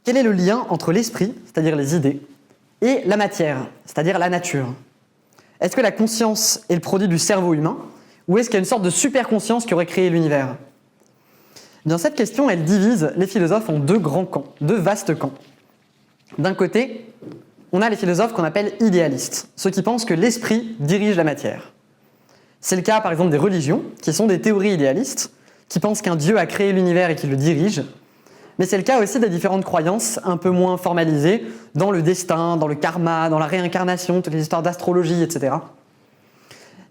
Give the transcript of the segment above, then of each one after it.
Quel est le lien entre l'esprit, c'est-à-dire les idées, et la matière, c'est-à-dire la nature? Est-ce que la conscience est le produit du cerveau humain, ou est-ce qu'il y a une sorte de super-conscience qui aurait créé l'univers? Bien, cette question, elle divise les philosophes en deux grands camps, deux vastes camps. D'un côté, on a les philosophes qu'on appelle idéalistes, ceux qui pensent que l'esprit dirige la matière. C'est le cas par exemple des religions, qui sont des théories idéalistes, qui pensent qu'un Dieu a créé l'univers et qu'il le dirige, mais c'est le cas aussi des différentes croyances un peu moins formalisées dans le destin, dans le karma, dans la réincarnation, toutes les histoires d'astrologie, etc.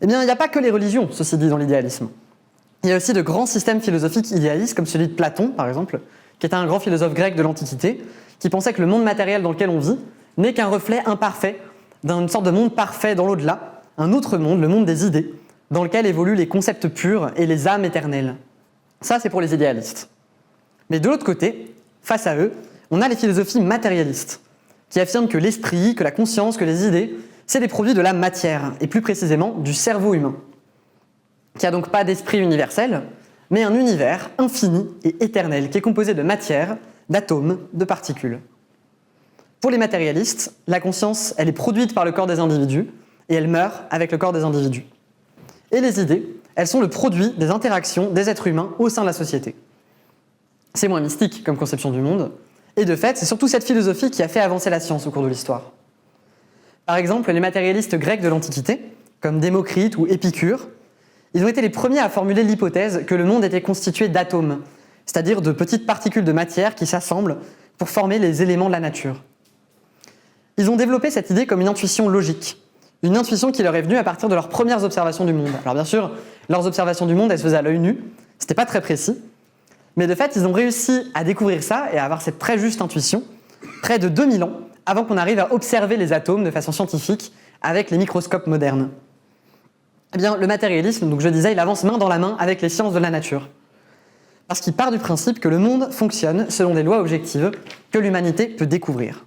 Eh bien, il n'y a pas que les religions, ceci dit, dans l'idéalisme. Il y a aussi de grands systèmes philosophiques idéalistes, comme celui de Platon, par exemple, qui était un grand philosophe grec de l'Antiquité, qui pensait que le monde matériel dans lequel on vit n'est qu'un reflet imparfait d'une sorte de monde parfait dans l'au-delà, un autre monde, le monde des idées, dans lequel évoluent les concepts purs et les âmes éternelles. Ça, c'est pour les idéalistes. Mais de l'autre côté, face à eux, on a les philosophies matérialistes, qui affirment que l'esprit, que la conscience, que les idées, c'est des produits de la matière, et plus précisément du cerveau humain, qui n'a donc pas d'esprit universel, mais un univers infini et éternel, qui est composé de matière, d'atomes, de particules. Pour les matérialistes, la conscience, elle est produite par le corps des individus, et elle meurt avec le corps des individus. Et les idées, elles sont le produit des interactions des êtres humains au sein de la société. C'est moins mystique comme conception du monde, et de fait, c'est surtout cette philosophie qui a fait avancer la science au cours de l'histoire. Par exemple, les matérialistes grecs de l'Antiquité, comme Démocrite ou Épicure, ils ont été les premiers à formuler l'hypothèse que le monde était constitué d'atomes, c'est-à-dire de petites particules de matière qui s'assemblent pour former les éléments de la nature. Ils ont développé cette idée comme une intuition logique, une intuition qui leur est venue à partir de leurs premières observations du monde. Alors bien sûr, leurs observations du monde, elles se faisaient à l'œil nu, c'était pas très précis, mais de fait, ils ont réussi à découvrir ça et à avoir cette très juste intuition près de 2000 ans avant qu'on arrive à observer les atomes de façon scientifique avec les microscopes modernes. Eh bien, le matérialisme, donc je disais, il avance main dans la main avec les sciences de la nature. Parce qu'il part du principe que le monde fonctionne selon des lois objectives que l'humanité peut découvrir.